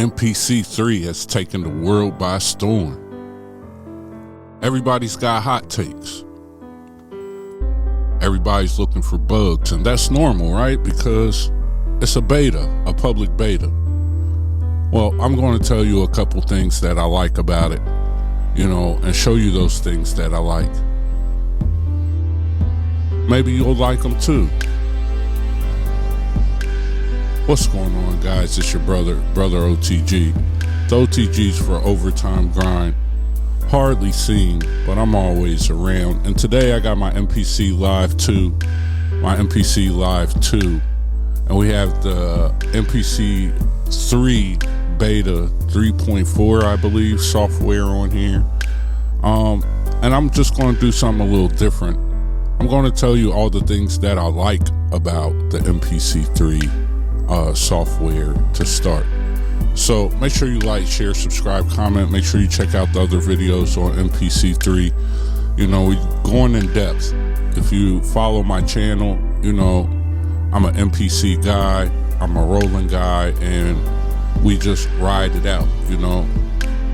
MPC 3 has taken the world by storm. Everybody's got hot takes. Everybody's looking for bugs, and that's normal, right? Because it's a beta, a public beta. Well, I'm going to tell you a couple things that I like about it, and show you those things that I like. Maybe you'll like them too. What's going on, guys? It's your brother OTG. The OTG's for Overtime Grind. Hardly seen, but I'm always around. And today I got my MPC Live 2. And we have the MPC 3 Beta 3.4, I believe, software on here. And I'm just going to do something a little different. I'm going to tell you all the things that I like about the MPC 3 software to start. So make sure you like, share, subscribe, comment. Make sure you check out the other videos on MPC3. We're going in depth. If you follow my channel, I'm an MPC guy, I'm a rolling guy, and we just ride it out.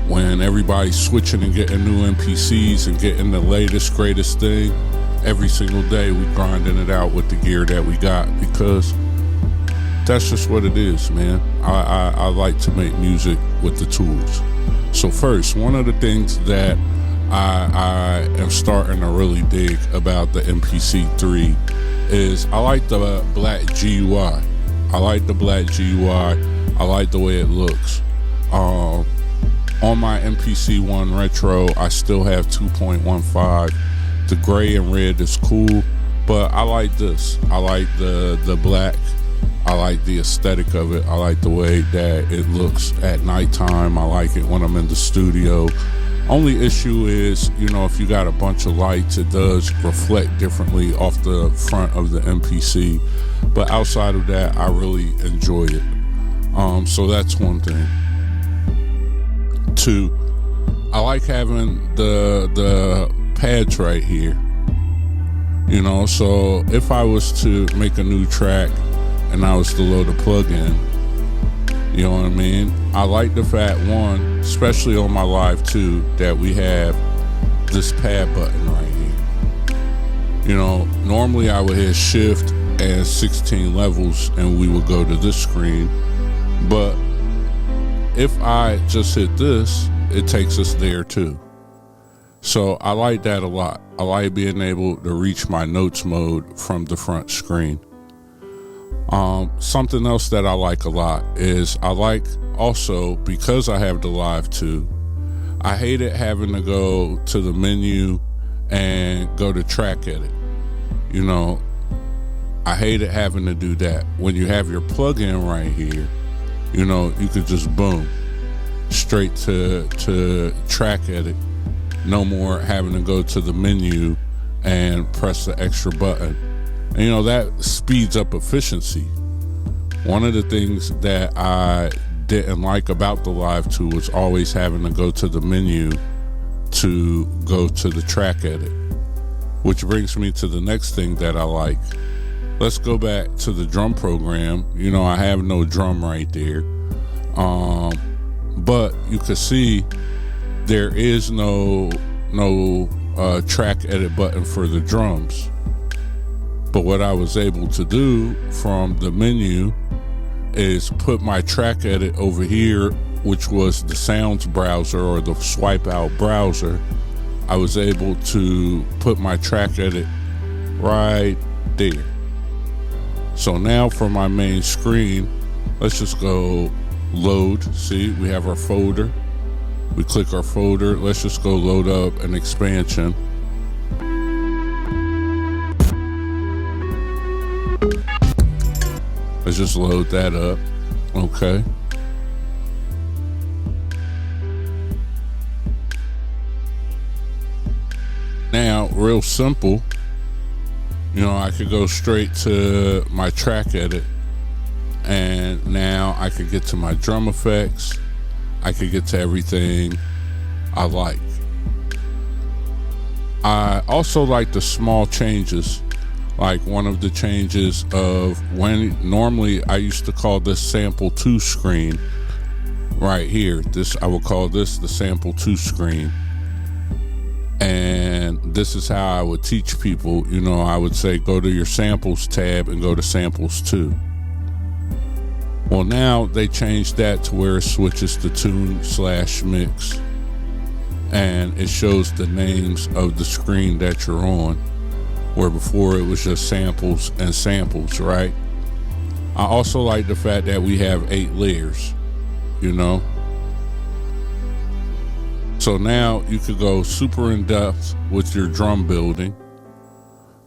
When everybody's switching and getting new MPCs and getting the latest, greatest thing, every single day we grinding it out with the gear that we got, because that's just what it is, man. I like to make music with the tools. So first, one of the things that I am starting to really dig about the MPC3 is I like the black GUI. I like the way it looks. On my MPC1 Retro, I still have 2.15. The gray and red is cool, but I like this. I like the black. I like the aesthetic of it. I like the way that it looks at nighttime. I like it when I'm in the studio. Only issue is, if you got a bunch of lights, it does reflect differently off the front of the MPC. But outside of that, I really enjoy it. So that's one thing. Two, I like having the pads right here. So if I was to make a new track and I was to load a plug-in, you know what I mean? I like the fact, one, especially on my Live 2, that we have this pad button right here. Normally I would hit shift and 16 levels and we would go to this screen. But if I just hit this, it takes us there too. So I like that a lot. I like being able to reach my notes mode from the front screen. Something else that I like a lot is I like also, because I have the Live 2, I hated having to go to the menu and go to track edit. I hated having to do that. When you have your plug-in right here, you could just boom, straight to track edit. No more having to go to the menu and press the extra button. And that speeds up efficiency. One of the things that I didn't like about the Live 2 was always having to go to the menu to go to the track edit. Which brings me to the next thing that I like. Let's go back to the drum program. I have no drum right there. But you can see there is no track edit button for the drums. But what I was able to do from the menu is put my track edit over here, which was the sounds browser or the swipe out browser. I was able to put my track edit right there. So now for my main screen, let's just go load. See, we have our folder. We click our folder. Let's just go load up an expansion. Let's just load that up. Okay. Now, real simple. I could go straight to my track edit. And now I could get to my drum effects. I could get to everything I like. I also like the small changes. Like one of the changes of when normally I used to call this sample 2 screen. right here. This, I will call this the sample 2 screen. And this is how I would teach people. You know, I would say go to your samples tab and go to samples 2. Well, now they changed that to where it switches to tune/mix, and it shows the names of the screen that you're on, where before it was just samples and samples, right? I also like the fact that we have 8 layers, you know. So now you could go super in depth with your drum building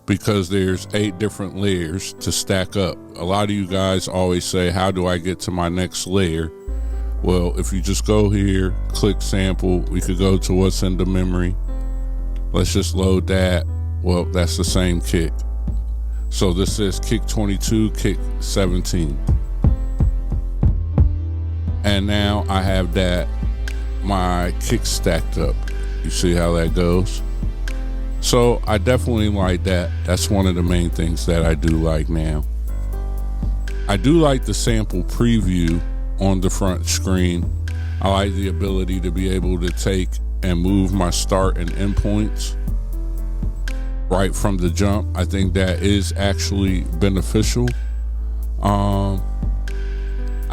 because there's 8 different layers to stack up. A lot of you guys always say, how do I get to my next layer? Well, if you just go here, click sample, we could go to what's in the memory. Let's just load that. Well, that's the same kick. So this is kick 22, kick 17. And now I have that, my kick stacked up. You see how that goes? So I definitely like that. That's one of the main things that I do like now. I do like the sample preview on the front screen. I like the ability to be able to take and move my start and end points right from the jump. I think that is actually beneficial. I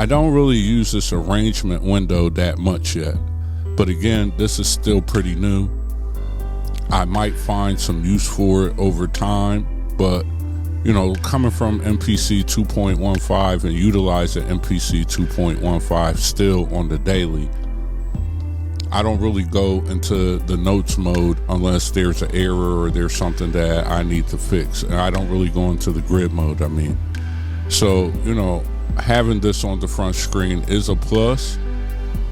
don't really use this arrangement window that much yet, but again, this is still pretty new. I might find some use for it over time, but you know, coming from MPC 2.15 and utilizing MPC 2.15 still on the daily, I don't really go into the notes mode unless there's an error or there's something that I need to fix. And I don't really go into the grid mode, I mean. So, you know, having this on the front screen is a plus,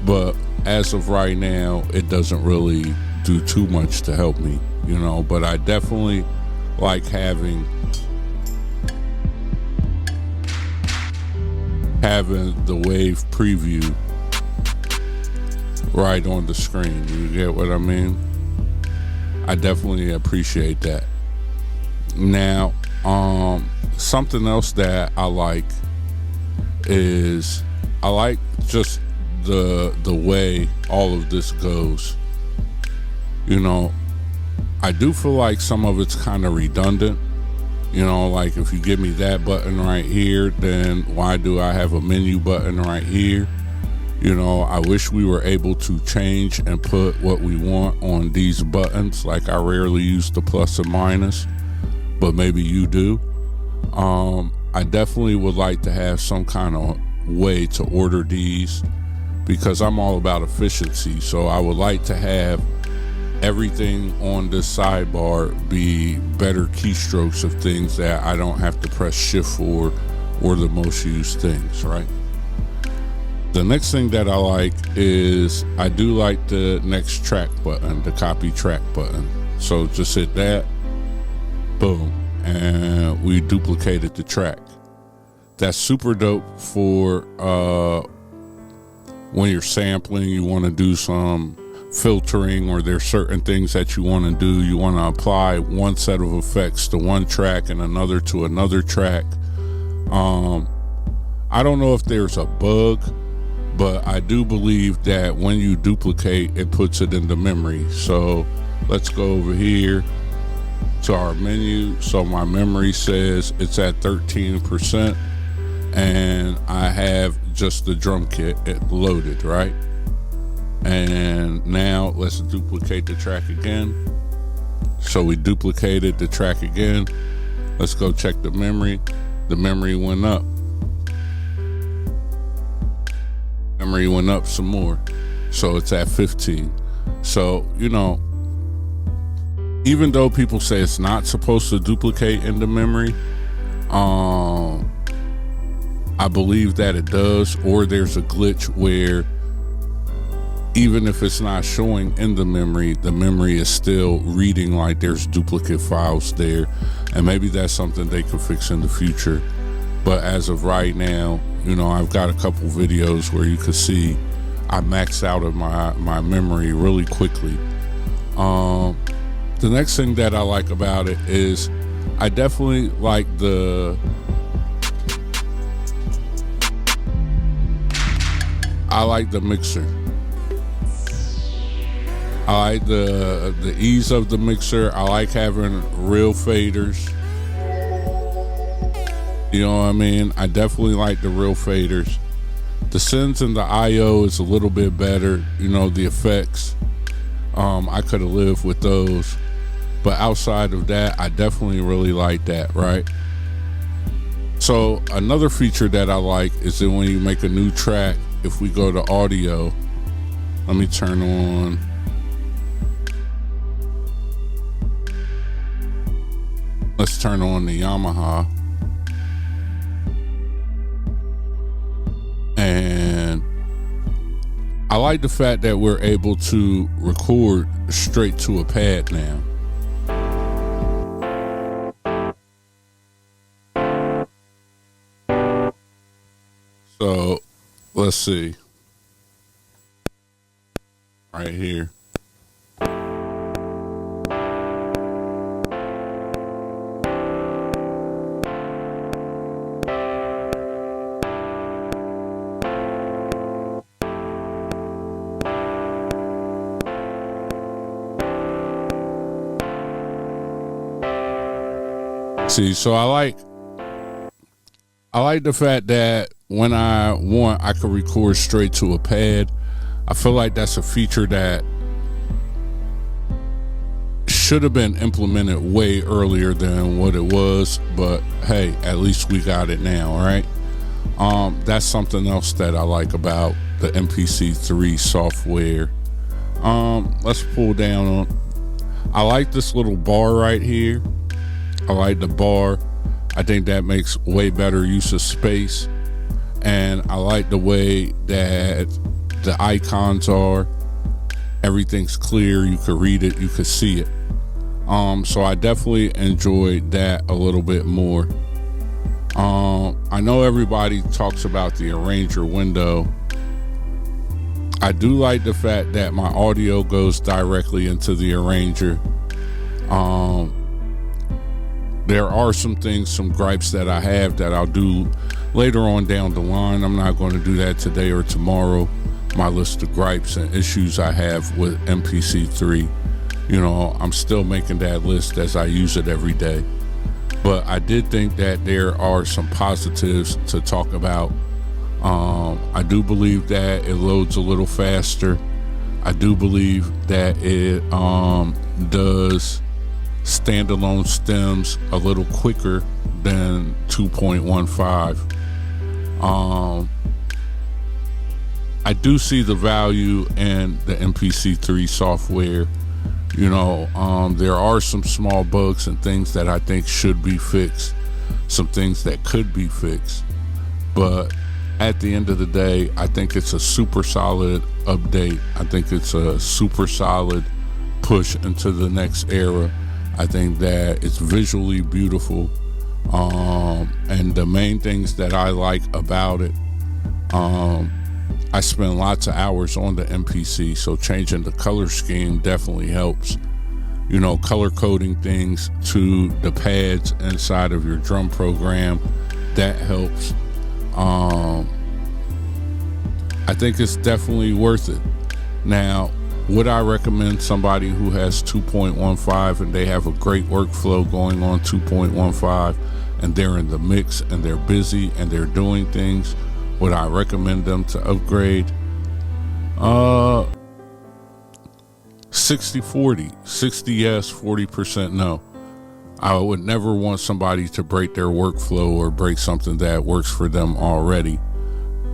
but as of right now, it doesn't really do too much to help me, you know, but I definitely like having the wave preview right on the screen. You get what I mean? I definitely appreciate that. Now, something else that I like is I like just the way all of this goes. You know, I do feel like some of it's kind of redundant. You know, like if you give me that button right here, then why do I have a menu button right here? You know, I wish we were able to change and put what we want on these buttons. Like I rarely use the plus and minus, but maybe you do. I definitely would like to have some kind of way to order these because I'm all about efficiency. So I would like to have everything on this sidebar be better keystrokes of things that I don't have to press shift for or the most used things, right? The next thing that I like is I do like the next track button, the copy track button. So just hit that, boom, and we duplicated the track. That's super dope for when you're sampling, you want to do some filtering, or there's certain things that you want to do. You want to apply one set of effects to one track and another to another track. I don't know if there's a bug, but I do believe that when you duplicate, it puts it into memory. So let's go over here to our menu. So my memory says it's at 13%, and I have just the drum kit loaded, right? And now let's duplicate the track again. So we duplicated the track again. Let's go check the memory. The memory went up. Memory went up some more. So it's at 15. So, you know, even though people say it's not supposed to duplicate in the memory, I believe that it does, or there's a glitch where even if it's not showing in the memory is still reading like there's duplicate files there, and maybe that's something they could fix in the future. But as of right now, you know, I've got a couple videos where you could see I maxed out of my memory really quickly. The next thing that I like about it is I definitely like I like the mixer. I like the ease of the mixer. I like having real faders. You know what I mean? I definitely like the real faders. The sends and the IO is a little bit better. You know, the effects, I could have lived with those. But outside of that, I definitely really like that, right? So another feature that I like is that when you make a new track, if we go to audio, let me turn on. Let's turn on the Yamaha. And I like the fact that we're able to record straight to a pad now. So let's see. Right here. See, so I like the fact that when I want, I can record straight to a pad. I feel like that's a feature that should have been implemented way earlier than what it was, but hey, at least we got it now, right? That's something else that I like about the MPC 3 software. Let's pull down on. I like this little bar right here. I like the bar. I think that makes way better use of space. And I like the way that the icons are. Everything's clear. You could read it. You could see it. So I definitely enjoyed that a little bit more. I know everybody talks about the arranger window. I do like the fact that my audio goes directly into the arranger. There are some things, some gripes that I have that I'll do later on down the line. I'm not going to do that today or tomorrow. My list of gripes and issues I have with MPC 3. You know, I'm still making that list as I use it every day. But I did think that there are some positives to talk about. I do believe that it loads a little faster. I do believe that it does standalone stems a little quicker than 2.15. I do see the value in the MPC 3 software. You know, there are some small bugs and things that I think should be fixed, some things that could be fixed, but at the end of the day, I think it's a super solid update. I think it's a super solid push into the next era. I think that it's visually beautiful, and the main things that I like about it, I spend lots of hours on the MPC, so changing the color scheme definitely helps. You know, color coding things to the pads inside of your drum program, that helps. I think it's definitely worth it. Now, would I recommend somebody who has 2.15 and they have a great workflow going on 2.15 and they're in the mix and they're busy and they're doing things, would I recommend them to upgrade? 60-40, 60 yes, 40% no. I would never want somebody to break their workflow or break something that works for them already.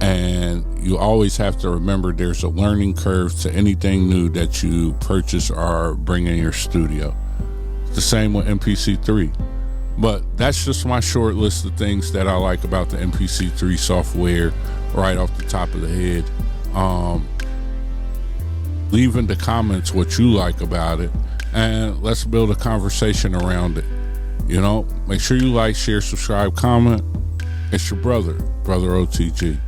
And you always have to remember there's a learning curve to anything new that you purchase or bring in your studio. It's the same with MPC 3. But that's just my short list of things that I like about the MPC 3 software right off the top of the head. Leave in the comments what you like about it, and let's build a conversation around it. You know, make sure you like, share, subscribe, comment. It's your brother OTG.